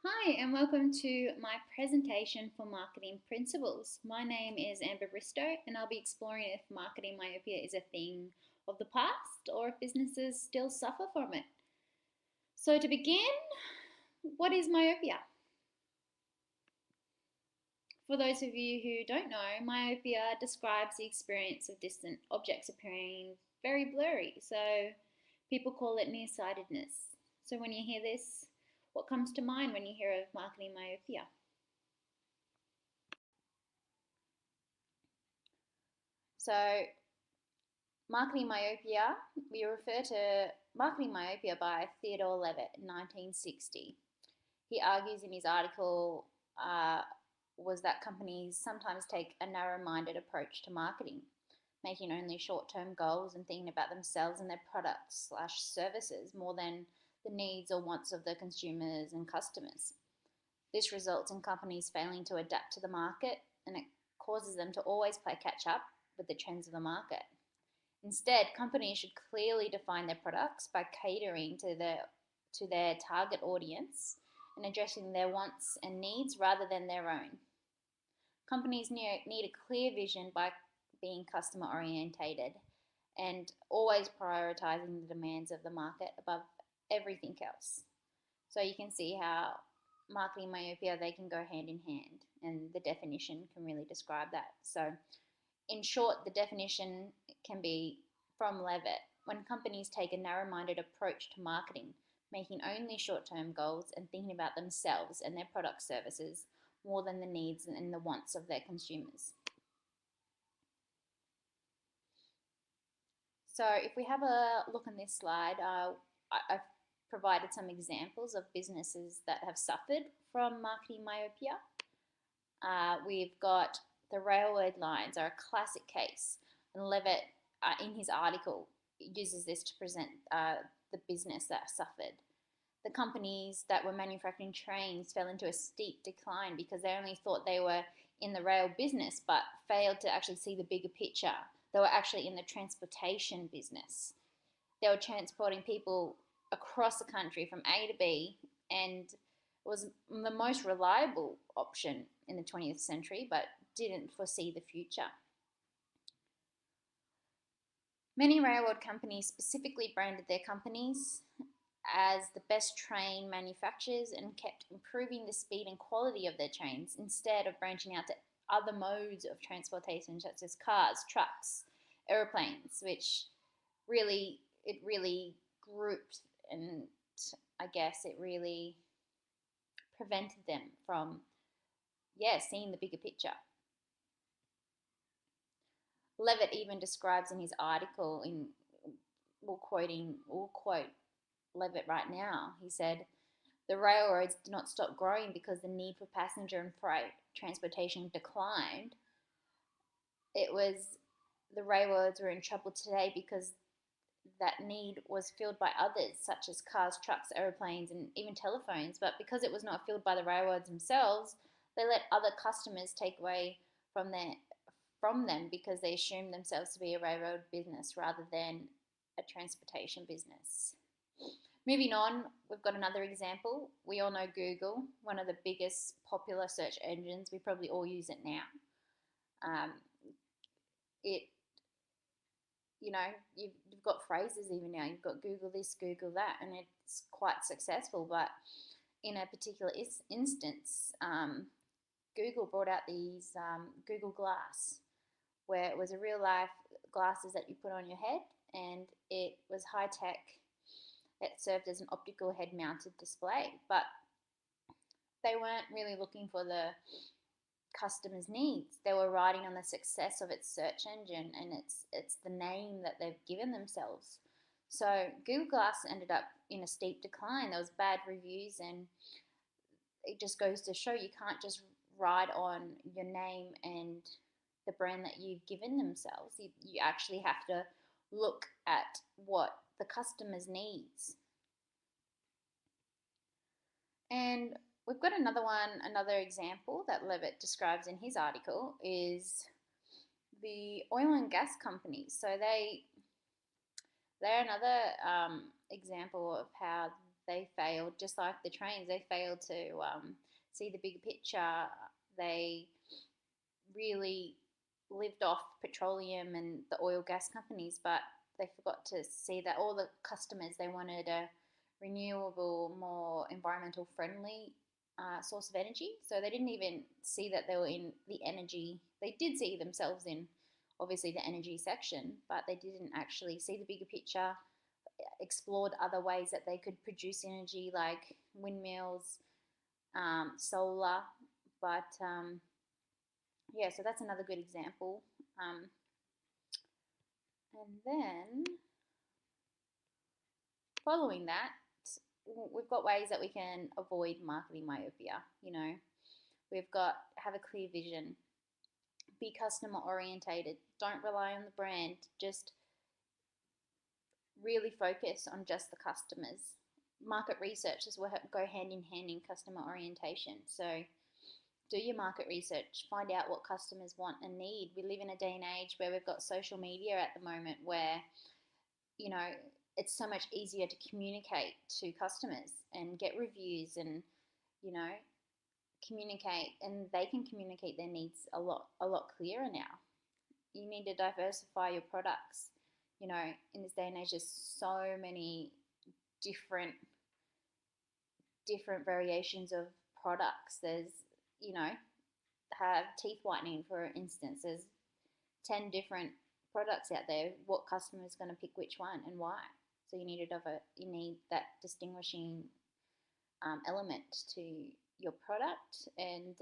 Hi, and welcome to my presentation for marketing principles. My name is Amber Bristow, and I'll be exploring if marketing myopia is a thing of the past or if businesses still suffer from it. So, to begin, what is myopia? For those of you who don't know, myopia describes the experience of distant objects appearing very blurry. So, people call it nearsightedness. So, when you hear this, what comes to mind when you hear of marketing myopia? So, marketing myopia, we refer to marketing myopia by Theodore Levitt in 1960. He argues in his article was that companies sometimes take a narrow-minded approach to marketing, making only short-term goals and thinking about themselves and their products slash services more than the needs or wants of the consumers and customers. This results in companies failing to adapt to the market, and it causes them to always play catch up with the trends of the market. Instead, companies should clearly define their products by catering to their target audience and addressing their wants and needs rather than their own. Companies need a clear vision by being customer orientated and always prioritizing the demands of the market above everything else. So you can see how marketing myopia, they can go hand in hand, and the definition can really describe that. So in short, the definition can be from Levitt: when companies take a narrow-minded approach to marketing, making only short-term goals and thinking about themselves and their product services more than the needs and the wants of their consumers. So if we have a look on this slide, I've provided some examples of businesses that have suffered from marketing myopia. We've got the railroad lines are a classic case, and Levitt, in his article, uses this to present the business that suffered. The companies that were manufacturing trains fell into a steep decline because they only thought they were in the rail business but failed to actually see the bigger picture. They were actually in the transportation business. They were transporting people across the country from A to B, and was the most reliable option in the 20th century, but didn't foresee the future. Many railroad companies specifically branded their companies as the best train manufacturers and kept improving the speed and quality of their trains instead of branching out to other modes of transportation such as cars, trucks, airplanes, which really grouped, and I guess it really prevented them from seeing the bigger picture. Levitt even describes in his article, we'll quote Levitt right now. He said, "The railroads did not stop growing because the need for passenger and freight transportation declined. It was the railroads were in trouble today because that need was filled by others, such as cars, trucks, aeroplanes, and even telephones. But because it was not filled by the railroads themselves, they let other customers take away from them because they assumed themselves to be a railroad business rather than a transportation business." Moving on, we've got another example. We all know Google, one of the biggest popular search engines. We probably all use it now. It you've got phrases even now. You've got Google this, Google that, and it's quite successful. But in a particular instance, Google brought out these Google Glass, where it was a real life glasses that you put on your head, and it was high tech. It served as an optical head mounted display, but they weren't really looking for the customers' needs. They were riding on the success of its search engine, and it's the name that they've given themselves. So Google Glass ended up in a steep decline. There was bad reviews, and it just goes to show you can't just ride on your name and the brand that you've given themselves. You actually have to look at what the customer's needs. And we've got another example that Levitt describes in his article is the oil and gas companies. So they're another example of how they failed, just like the trains, they failed to see the bigger picture. They really lived off petroleum and the oil gas companies, but they forgot to see that all the customers, they wanted a renewable, more environmental friendly source of energy. So they didn't even see that they were in the energy. They did see themselves in obviously the energy section, but they didn't actually see the bigger picture, explored other ways that they could produce energy like windmills, solar. But yeah, so that's another good example. And then following that, we've got ways that we can avoid marketing myopia. You know, we've got have a clear vision, be customer orientated, don't rely on the brand, just really focus on just the customers. Market research will go hand in hand in customer orientation. So do your market research, find out what customers want and need. We live in a day and age where we've got social media at the moment where, you know, it's so much easier to communicate to customers and get reviews and, you know, communicate, and they can communicate their needs a lot clearer now. You need to diversify your products. You know, in this day and age, there's so many different variations of products. There's, you know, have teeth whitening, for instance. There's 10 different products out there. What customer is going to pick which one and why? So you need that distinguishing element to your product, and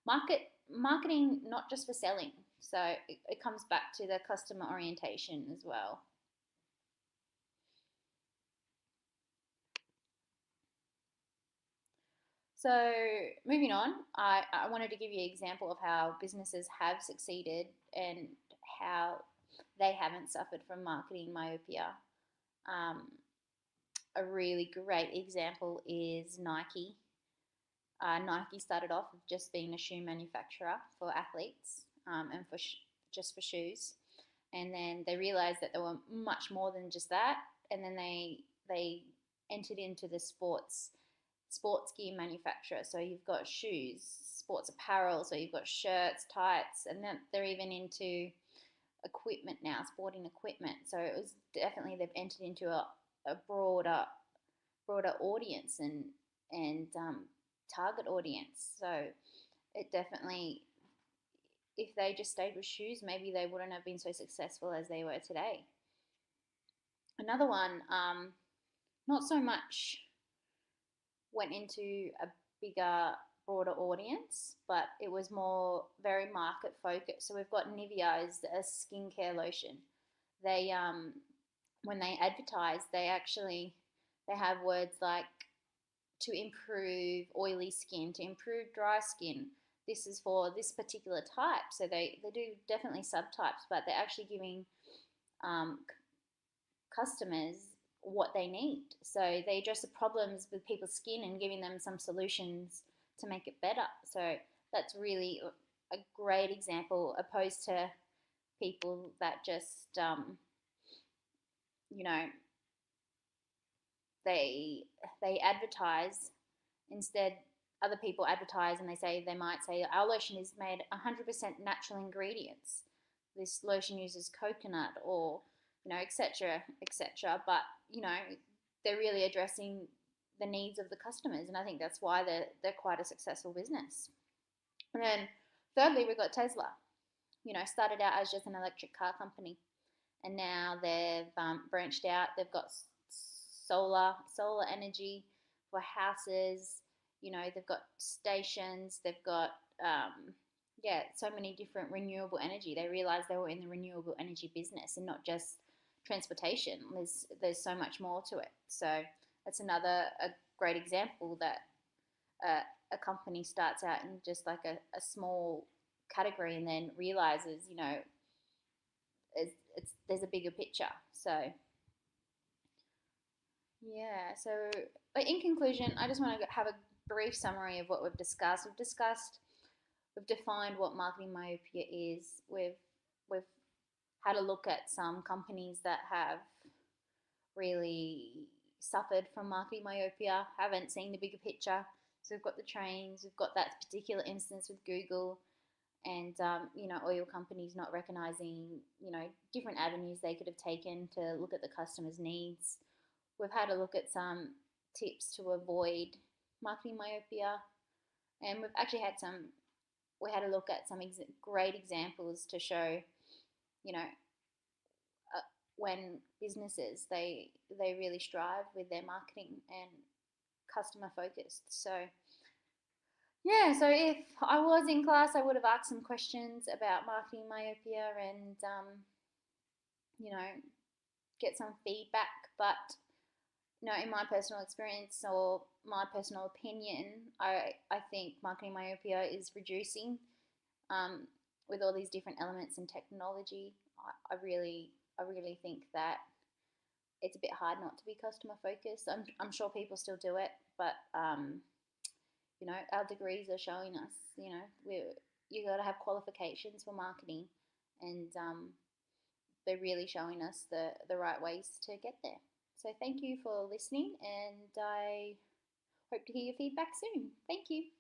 marketing not just for selling. So it comes back to the customer orientation as well. So moving on, I wanted to give you an example of how businesses have succeeded and how they haven't suffered from marketing myopia. A really great example is Nike. Nike started off with just being a shoe manufacturer for athletes and just for shoes, and then they realized that they were much more than just that, and then they entered into the sports gear manufacturer. So you've got shoes, sports apparel, so you've got shirts, tights, and then they're even into equipment now, sporting equipment. So it was definitely, they've entered into a broader audience and target audience. So it definitely, if they just stayed with shoes, maybe they wouldn't have been so successful as they were today. Another one, not so much went into a bigger, broader audience, but it was more very market focused. So we've got Nivea as a skincare lotion. They when they advertise, they have words like to improve oily skin, to improve dry skin. This is for this particular type. So they do definitely subtypes, but they're actually giving customers what they need. So they address the problems with people's skin and giving them some solutions to make it better. So that's really a great example, opposed to people that just, you know, they advertise. Instead, other people advertise and they might say our lotion is made 100% natural ingredients. This lotion uses coconut, or, you know, etc., etc. But, you know, they're really addressing the needs of the customers, and I think that's why they're quite a successful business. And then thirdly, we've got Tesla. You know, started out as just an electric car company, and now they've branched out. They've got solar energy for houses. You know, they've got stations. They've got so many different renewable energy. They realized they were in the renewable energy business and not just transportation. There's so much more to it. So that's a great example that a company starts out in just like a small category and then realizes, you know, there's a bigger picture. So yeah, so in conclusion, I just want to have a brief summary of what we've discussed. We've defined what marketing myopia is. We've had a look at some companies that have really suffered from marketing myopia, haven't seen the bigger picture. So we've got the trains, we've got that particular instance with Google, and oil companies not recognizing different avenues they could have taken to look at the customer's needs. We've had a look at some tips to avoid marketing myopia, and we've actually had we had a look at some great examples to show you know when businesses they really strive with their marketing and customer focused. So yeah, so if I was in class, I would have asked some questions about marketing myopia and you know get some feedback. But in my personal experience or my personal opinion, I think marketing myopia is reducing with all these different elements in technology. I really think that it's a bit hard not to be customer focused. I'm sure people still do it, but our degrees are showing us, you got to have qualifications for marketing, and they're really showing us the right ways to get there. So thank you for listening, and I hope to hear your feedback soon. Thank you.